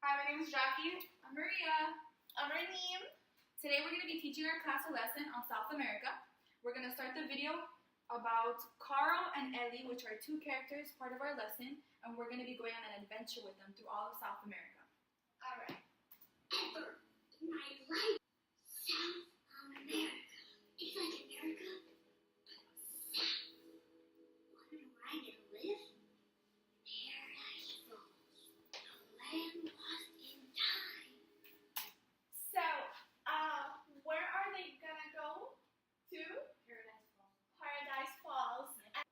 Hi, my name is Jackie. I'm Maria. I'm Raneem. Today we're going to be teaching our class a lesson on South America. We're going to start the video about Carl and Ellie, which are two characters, part of our lesson, and we're going to be going on an adventure with them through all of South America. Alright. Ever in my life, South America. It's like America, but South. Wonder where I get to live? Paradise Falls, a land lost in time. So, where are they gonna go to? Paradise Falls. I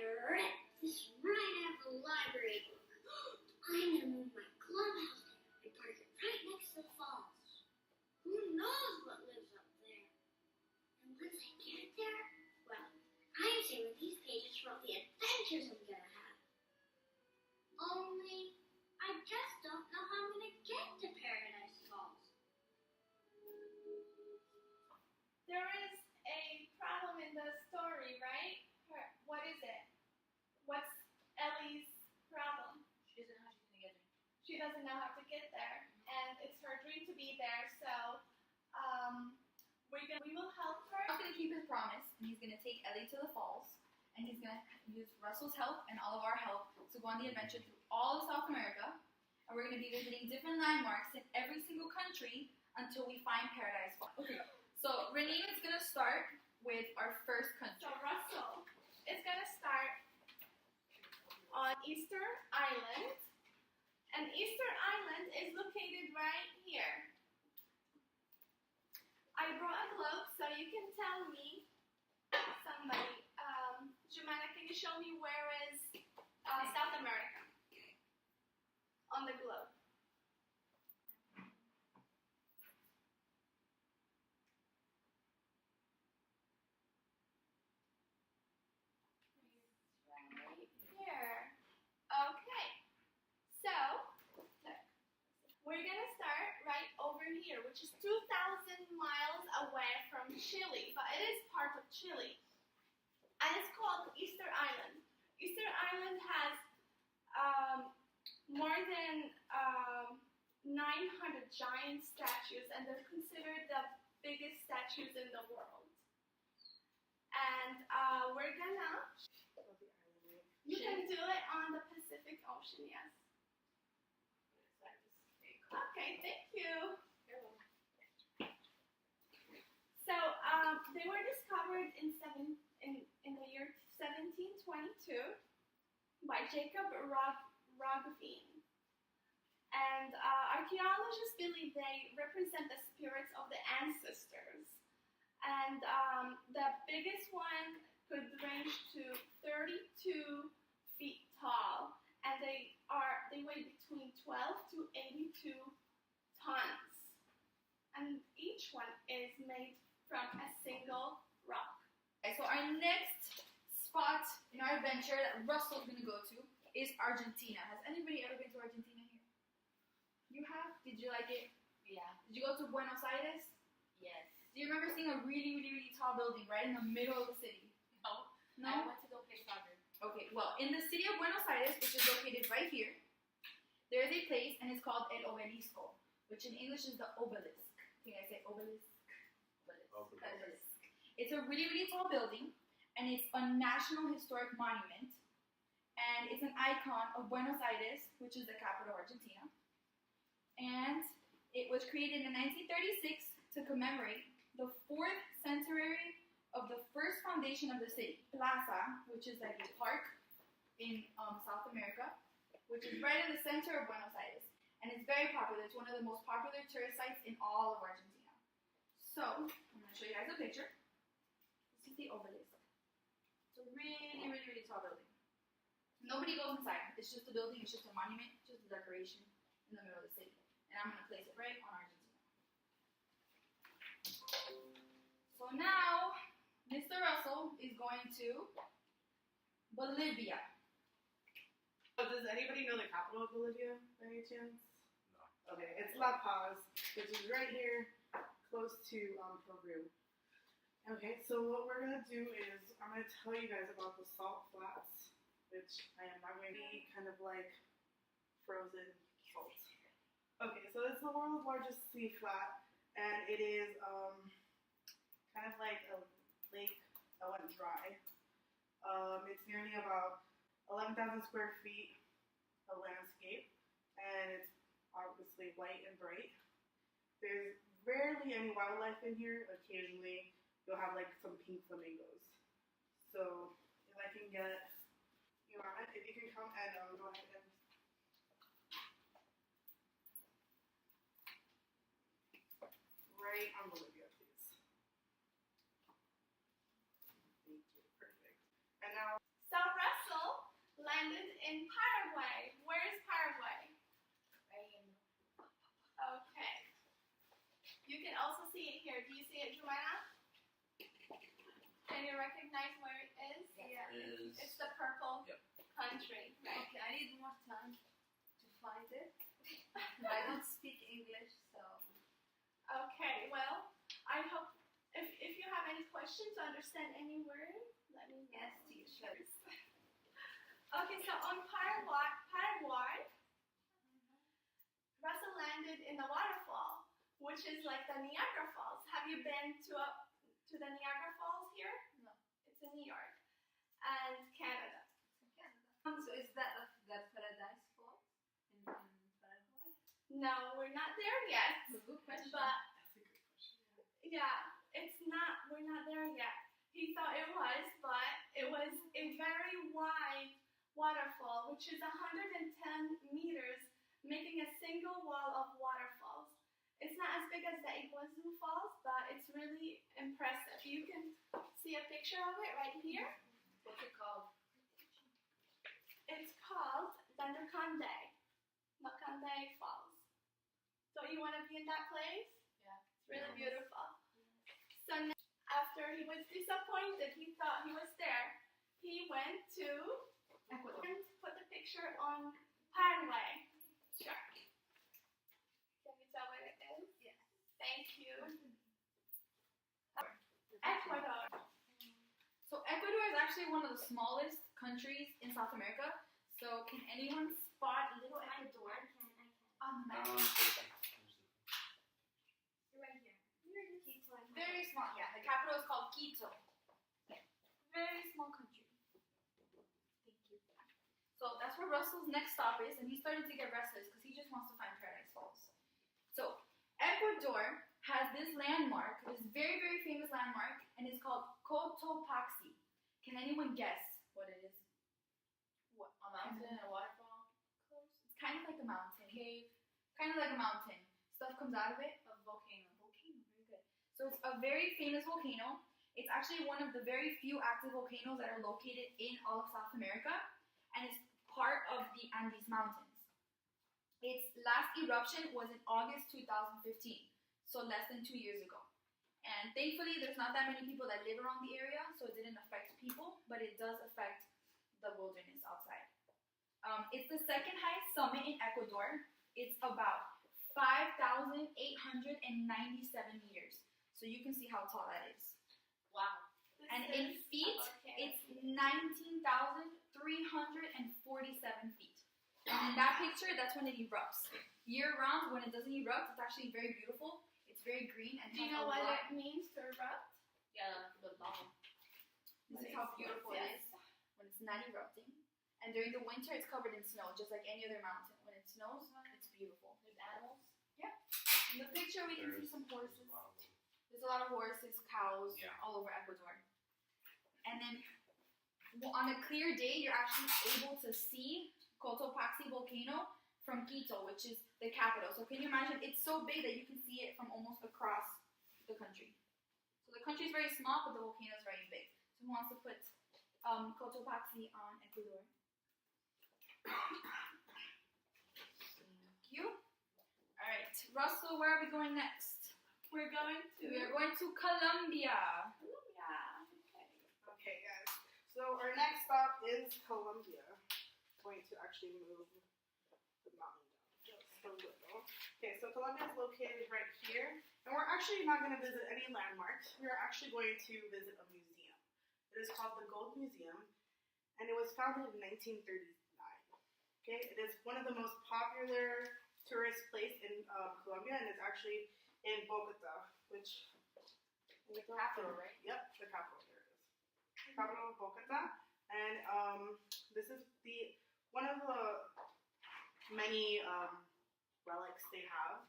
read this right out of the library book. I'm gonna move my clubhouse there and park it right next to the falls. Who knows what lives up there? And once I get there, well, I'm saving these pages for all the adventures I'm gonna have. Only, I just don't know how I'm gonna get to Paradise Falls. There is a problem in the story, right? What is it? What's Ellie's problem? She doesn't know how she's going to get there. She doesn't know how to get there, and it's her dream to be there. So, we will help her. He's going to keep his promise, and he's going to take Ellie to the falls, and he's going to use Russell's help and all of our help to go on the adventure through all of South America, and we're going to be visiting different landmarks in every single country until we find Paradise Falls. Okay, so Renee is going to start with our first country. So Russell is gonna start on Easter Island, and Easter Island is located right here. I brought a globe so you can tell me, somebody, Jumana, can you show me where is South America on the globe? Right here. Okay. So, look. We're gonna start right over here, which is 2,000 miles away from Chile, but it is part of Chile. And it's called Easter Island. Easter Island has more than 900 giant statues, and they're considered the biggest statues in the world. And we're gonna... You can do it on the Pacific Ocean, yes. Okay, thank you. So, they were discovered in the year 1722 by Jacob Roggeveen. And archaeologists believe they represent the spirits of the ancestors. And the biggest one could range to 32 feet tall, and they weigh between 12 to 82 tons. And each one is made from a single rock. Okay, so our next spot in our adventure that Russell's going to go to is Argentina. Has anybody ever been to Argentina here? You have? Did you like it? Yeah. Did you go to Buenos Aires? Yes. Do you remember seeing a really, really, really tall building right in the middle of the city? No. No? I went to go play soccer. Okay, well, in the city of Buenos Aires, which is located right here, there is a place, and it's called El Obelisco, which in English is the obelisk. Can I say obelisk? Obelisk. It's a really, really tall building, and it's a National Historic Monument, and it's an icon of Buenos Aires, which is the capital of Argentina. And it was created in 1936 to commemorate the 4th centenary of the first foundation of the city, Plaza, which is like a park in South America, which is right in the center of Buenos Aires. And it's very popular. It's one of the most popular tourist sites in all of Argentina. So, I'm going to show you guys a picture. This is the obelisk. It's a really, really, really tall building. Nobody goes inside. It's just a building. It's just a monument, just a decoration in the middle of the city. And I'm going to place it right on Argentina. So now, Mr. Russell is going to Bolivia. Does anybody know the capital of Bolivia by any chance? No. Okay, it's La Paz, which is right here, close to Peru. Okay, so what we're going to do is, I'm going to tell you guys about the salt flats, which I am not going to be kind of like frozen salt. Okay, so this is the world's largest sea flat, and it is kind of like a lake that went dry. It's nearly about 11,000 square feet of landscape, and it's obviously white and bright. There's rarely any wildlife in here. Occasionally, you'll have like some pink flamingos. So if I can get you on it, if you can come and go ahead and right on Bolivia, please. Thank you. Perfect. And now, So Russell landed in Paraguay. Where is Paraguay? Okay. You can also see it here. Do you see it, Joanna? Can you recognize where it is? Yeah. It's the purple Yep. country, right? Okay, I need more time to find it. I don't speak English, so. Okay, well, I hope if you have any questions to understand any word, let me know. Yes, teacher. Okay, so on Paraguay, Russell landed in the waterfall, which is like the Niagara Falls. Have you been to the Niagara Falls here? No. It's in New York and Canada. So is that the Paradise Falls in Paraguay? No, we're not there yet. That's a good question. But that's a good question. yeah, it's not. We're not there yet. He thought it was, but it was a very wide waterfall, which is 110 meters, making a single wall of waterfalls. It's not as big as the Iguazu Falls, but it's really impressive. You can see a picture of it right here. What's it called? It's called Dandurkande Falls. Don't you want to be in that place? Yeah. It's really beautiful. So now, after he was disappointed, he thought he was there, he went to Ecuador. and put the picture on Paraguay. Sure. Can you tell what it is? Yes. Thank you. Ecuador. So Ecuador is actually one of the smallest countries in South America. So can anyone spot little Ecuador on the map? Right here. Very small. Yeah, the capital is called Quito. Very small country. Thank you. So that's where Russell's next stop is, and he's starting to get restless because he just wants to find Paradise Falls. So Ecuador has this landmark, this very, very famous landmark, and it's called Cotopaxi. Can anyone guess what it is? What, a mountain, a waterfall? Close. It's kind of like a mountain. Cave. Kind of like a mountain. Stuff comes out of it. A volcano. Volcano, very good. So it's a very famous volcano. It's actually one of the very few active volcanoes that are located in all of South America, and it's part of the Andes Mountains. Its last eruption was in August 2015, so less than 2 years ago. And thankfully, there's not that many people that live around the area, so it didn't affect people, but it does affect the wilderness outside. It's the second highest summit in Ecuador. It's about 5,897 meters. So you can see how tall that is. Wow. And in feet, it's 19,347 feet. And in that picture, that's when it erupts. Year round, when it doesn't erupt, it's actually very beautiful. It's very green and Do you know what it means to erupt? Yeah, the bomb. This is how beautiful it is when it's not erupting. And during the winter, it's covered in snow, just like any other mountain. When it snows, it's beautiful. There's animals? In the picture, we can see some horses. There's a lot of horses, cows, all over Ecuador. And then on a clear day, you're actually able to see Cotopaxi volcano from Quito, which is the capital. So can you imagine? It's so big that you can see it from almost across the country. So the country is very small, but the volcano is very big. So who wants to put Cotopaxi on Ecuador? Thank you. All right, Russell, where are we going next? We are going to Colombia. Yeah. Okay. Okay, guys. So our next stop is Colombia. I'm going to actually move the mountain down just a little. Okay, so Colombia is located right here, and we're actually not going to visit any landmarks. We're actually going to visit a museum. It is called the Gold Museum, and it was founded in 1939. Okay, it is one of the most popular tourist place in Colombia, and it's actually in Bogota, which The capital, right? Yep, the capital. There it is. Capital of Bogota, and this is one of the many relics they have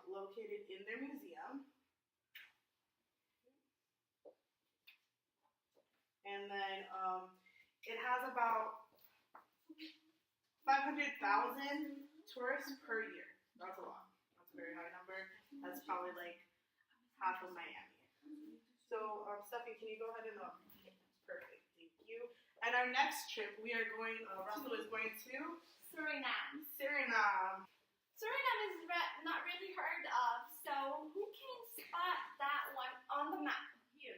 located in their museum. And then it has about 500,000 tourists per year. That's a lot. That's a very high number. That's probably like half of Miami. So, Stephanie, can you go ahead and perfect. Thank you. And our next trip, we are going. Russell is going to Suriname. Suriname. Suriname is not really heard of, so who can spot that one on the map? You.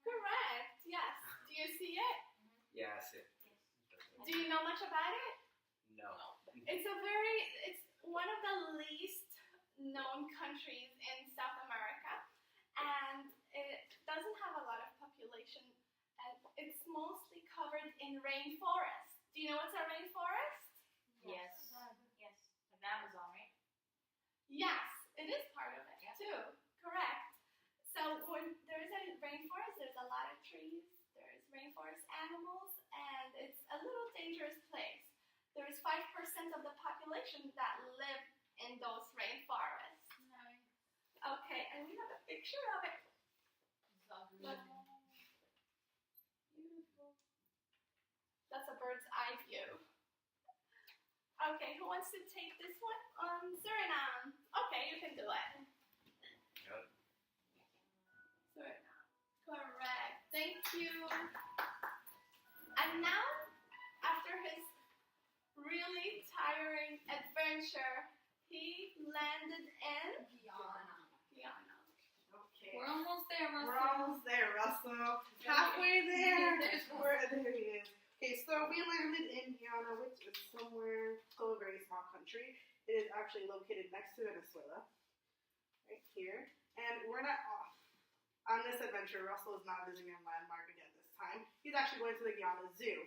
Correct. Yes. Do you see it? Yeah, I see it. Do you know much about it? No. It's one of the least known countries in South America, and it doesn't have a lot of population, and it's mostly covered in rainforest. Do you know what's a rainforest? Yes. Yes. Like Amazon, right? Yes, it is part of it Yeah. too. Correct. So when there's a rainforest, there's a lot of trees, there's rainforest animals, and it's a little dangerous place. There's 5% of the population that live in those rainforests. Nice. Okay, and we have a picture of it. Zagreb. Beautiful. That's a bird's eye view. Okay, who wants to take this one on Suriname? Okay, you can do it. Yep. Suriname. Correct. Thank you. And now, after his really tiring adventure, he landed in Guyana. Guyana. Okay. We're almost there, Russell. We're almost there, Russell. Halfway there. There he is. Okay, so we landed in Guyana, which is still a very small country. It is actually located next to Venezuela, right here. And we're not off. On this adventure, Russell is not visiting a landmark again this time. He's actually going to the Guyana Zoo,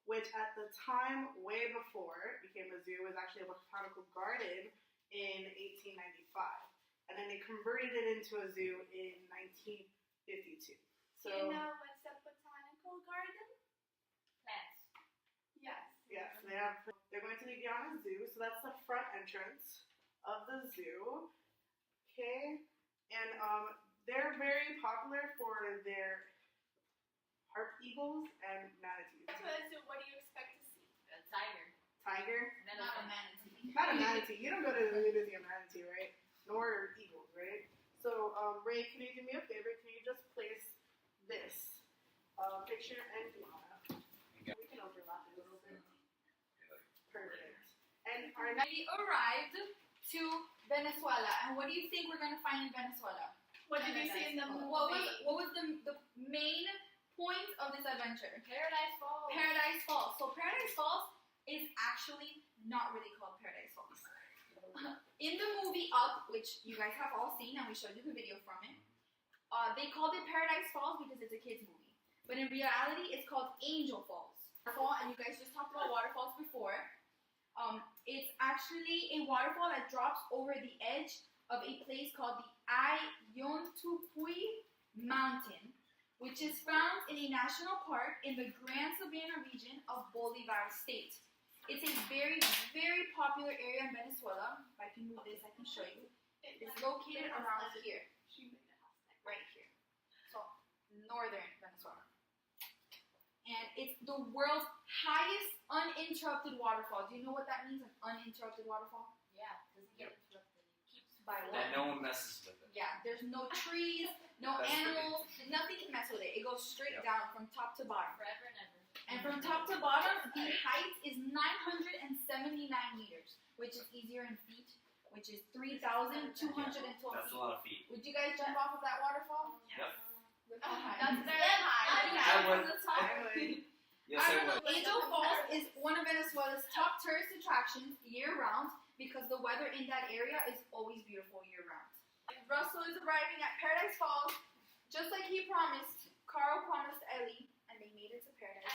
which at the time, way before it became a zoo, was actually a botanical garden in 1895. And then they converted it into a zoo in 1952. Do you know what's a botanical garden? Plants. Yes. Yes, they're going to the Guyana Zoo, so that's the front entrance of the zoo. Okay, and they're very popular for their harp eagles and manatees. So what do you expect to see? A tiger. Tiger? An Not a elephant. manatee. Not a manatee. You don't go to the zoo to see a manatee, right? Nor eagles, right? So, Ray, can you do me a favor? Can you just place this picture and Guyana? We can overlap it a little bit. Perfect. And our next. We arrived to Venezuela, and what do you think we're gonna find in Venezuela? What did you see in the movie? What was the main point of this adventure? Paradise Falls. Paradise Falls. So Paradise Falls is actually not really called Paradise Falls. In the movie Up, which you guys have all seen, and we showed you the video from it, they called it Paradise Falls because it's a kids movie. But in reality, it's called Angel Falls. And you guys just talked about waterfalls before. It's actually a waterfall that drops over the edge of a place called the Ayuntupui Mountain, which is found in a national park in the Gran Sabana region of Bolivar State. It's a very, very popular area in Venezuela. If I can move this, I can show you. It's located around here, right here. So, northern Venezuela. And it's the world's highest uninterrupted waterfall. Do you know what that means, an uninterrupted waterfall? Yeah, doesn't get interrupted. It keeps By That what? no one messes with it. Yeah, there's no trees, no That's animals, nothing can mess with it. It goes straight Yep. down from top to bottom. forever and ever. And from top to bottom, the height is 979 meters, which is easier in feet, which is 3,212 That's a feet. lot of feet. Would you guys jump off of that waterfall? Yep. Look how high. That's very high. I would. From the top. Yes, I would. Angel Falls is one of Venezuela's top tourist attractions year-round because the weather in that area is always beautiful year-round. Russell is arriving at Paradise Falls, just like he promised. Carl promised Ellie, and they made it to Paradise.